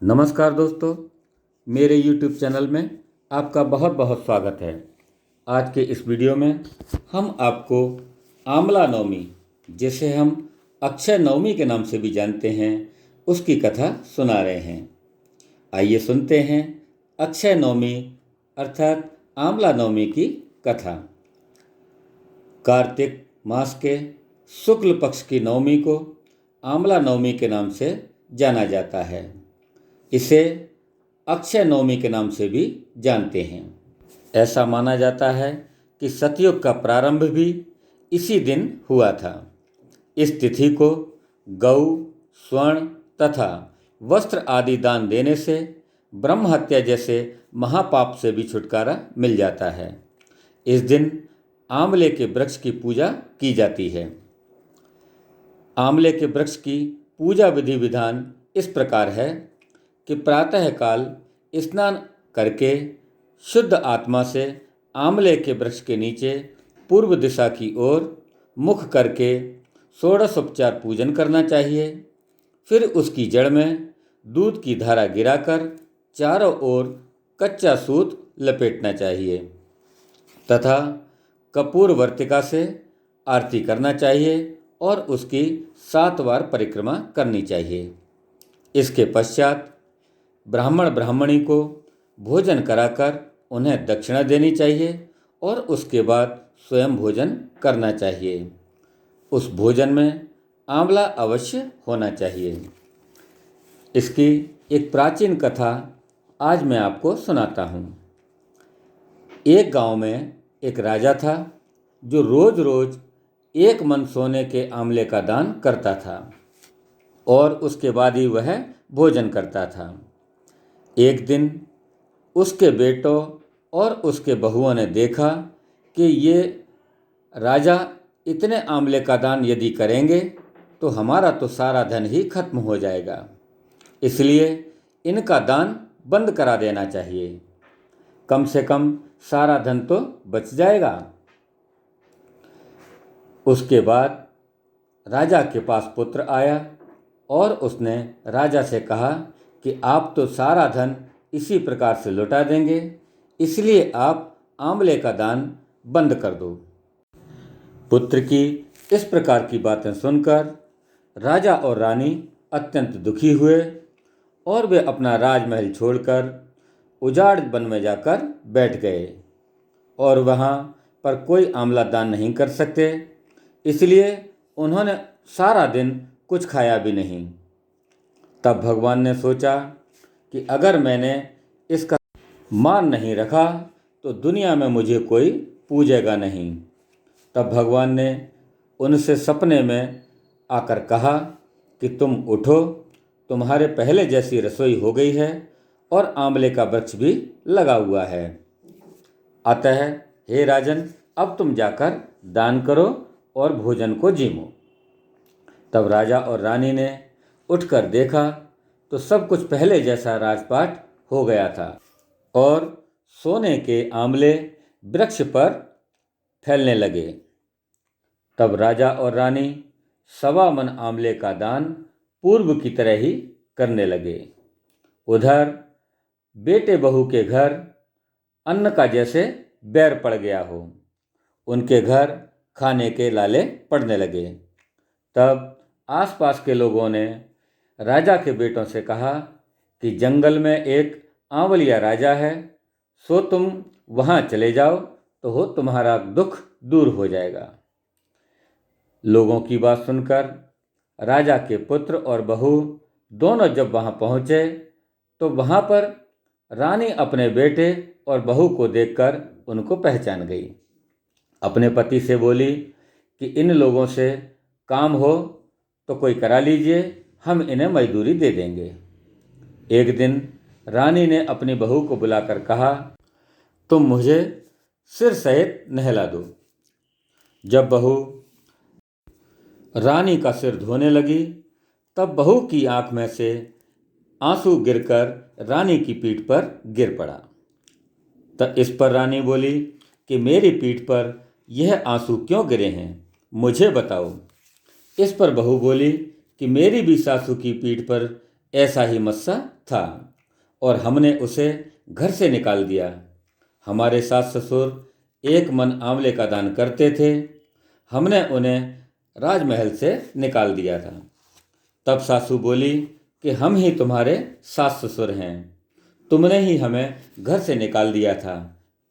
नमस्कार दोस्तों, मेरे YouTube चैनल में आपका बहुत बहुत स्वागत है। आज के इस वीडियो में हम आपको आंवला नवमी, जिसे हम अक्षय नवमी के नाम से भी जानते हैं, उसकी कथा सुना रहे हैं। आइए सुनते हैं अक्षय नवमी अर्थात आंवला नवमी की कथा। कार्तिक मास के शुक्ल पक्ष की नवमी को आंवला नवमी के नाम से जाना जाता है। इसे अक्षय नवमी के नाम से भी जानते हैं। ऐसा माना जाता है कि सतयुग का प्रारंभ भी इसी दिन हुआ था। इस तिथि को गौ, स्वर्ण तथा वस्त्र आदि दान देने से ब्रह्म हत्या जैसे महापाप से भी छुटकारा मिल जाता है। इस दिन आंवले के वृक्ष की पूजा की जाती है। आंवले के वृक्ष की पूजा विधि विधान इस प्रकार है कि प्रातःकाल स्नान करके शुद्ध आत्मा से आंवले के वृक्ष के नीचे पूर्व दिशा की ओर मुख करके षोडशोपचार पूजन करना चाहिए। फिर उसकी जड़ में दूध की धारा गिराकर चारों ओर कच्चा सूत लपेटना चाहिए तथा कपूर वर्तिका से आरती करना चाहिए और उसकी 7 बार परिक्रमा करनी चाहिए। इसके पश्चात ब्राह्मण ब्राह्मणी को भोजन कराकर उन्हें दक्षिणा देनी चाहिए और उसके बाद स्वयं भोजन करना चाहिए। उस भोजन में आंवला अवश्य होना चाहिए। इसकी एक प्राचीन कथा आज मैं आपको सुनाता हूँ। एक गांव में एक राजा था जो रोज रोज 1 मन सोने के आंवले का दान करता था और उसके बाद ही वह भोजन करता था। एक दिन उसके बेटों और उसके बहुओं ने देखा कि ये राजा इतने आंवले का दान यदि करेंगे तो हमारा तो सारा धन ही खत्म हो जाएगा, इसलिए इनका दान बंद करा देना चाहिए। कम से कम सारा धन तो बच जाएगा। उसके बाद राजा के पास पुत्र आया और उसने राजा से कहा कि आप तो सारा धन इसी प्रकार से लौटा देंगे, इसलिए आप आंवले का दान बंद कर दो। पुत्र की इस प्रकार की बातें सुनकर राजा और रानी अत्यंत दुखी हुए और वे अपना राजमहल छोड़कर उजाड़ वन में जाकर बैठ गए और वहाँ पर कोई आंवला दान नहीं कर सकते, इसलिए उन्होंने सारा दिन कुछ खाया भी नहीं। तब भगवान ने सोचा कि अगर मैंने इसका मान नहीं रखा तो दुनिया में मुझे कोई पूजेगा नहीं। तब भगवान ने उनसे सपने में आकर कहा कि तुम उठो, तुम्हारे पहले जैसी रसोई हो गई है और आंवले का वृक्ष भी लगा हुआ है। अतः हे राजन, अब तुम जाकर दान करो और भोजन को जीमो। तब राजा और रानी ने उठकर देखा तो सब कुछ पहले जैसा राजपाट हो गया था और सोने के आंवले वृक्ष पर फैलने लगे। तब राजा और रानी 1.25 मन आंवले का दान पूर्व की तरह ही करने लगे। उधर बेटे बहू के घर अन्न का जैसे बैर पड़ गया हो, उनके घर खाने के लाले पड़ने लगे। तब आसपास के लोगों ने राजा के बेटों से कहा कि जंगल में एक आंवलिया राजा है, सो तुम वहाँ चले जाओ तो हो तुम्हारा दुख दूर हो जाएगा। लोगों की बात सुनकर राजा के पुत्र और बहू दोनों जब वहाँ पहुँचे तो वहाँ पर रानी अपने बेटे और बहू को देखकर उनको पहचान गई। अपने पति से बोली कि इन लोगों से काम हो तो कोई करा लीजिए, हम इन्हें मजदूरी दे देंगे। एक दिन रानी ने अपनी बहू को बुलाकर कहा, तुम मुझे सिर सहित नहला दो। जब बहू रानी का सिर धोने लगी तब बहू की आंख में से आंसू गिरकर रानी की पीठ पर गिर पड़ा। तब इस पर रानी बोली कि मेरी पीठ पर यह आंसू क्यों गिरे हैं, मुझे बताओ। इस पर बहू बोली कि मेरी भी सासू की पीठ पर ऐसा ही मस्सा था और हमने उसे घर से निकाल दिया। हमारे सास ससुर 1 मन आंवले का दान करते थे। हमने उन्हें राजमहल से निकाल दिया था। तब सासू बोली कि हम ही तुम्हारे सास ससुर हैं, तुमने ही हमें घर से निकाल दिया था,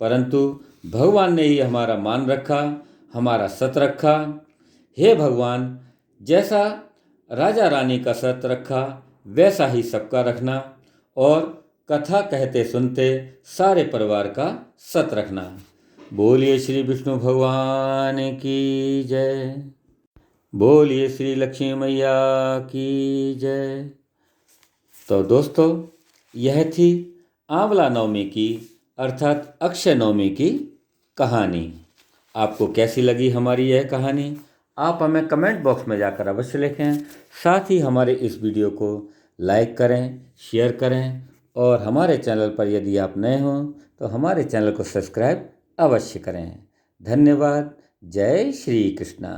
परंतु भगवान ने ही हमारा मान रखा, हमारा सत रखा। हे भगवान, जैसा राजा रानी का सत रखा वैसा ही सबका रखना, और कथा कहते सुनते सारे परिवार का सत रखना। बोलिए श्री विष्णु भगवान की जय। बोलिए श्री लक्ष्मी मैया की जय। तो दोस्तों, यह थी आंवला नवमी की अर्थात अक्षय नवमी की कहानी। आपको कैसी लगी हमारी यह कहानी? आप हमें कमेंट बॉक्स में जाकर अवश्य लिखें। साथ ही हमारे इस वीडियो को लाइक करें, शेयर करें, और हमारे चैनल पर यदि आप नए हों तो हमारे चैनल को सब्सक्राइब अवश्य करें। धन्यवाद। जय श्री कृष्णा।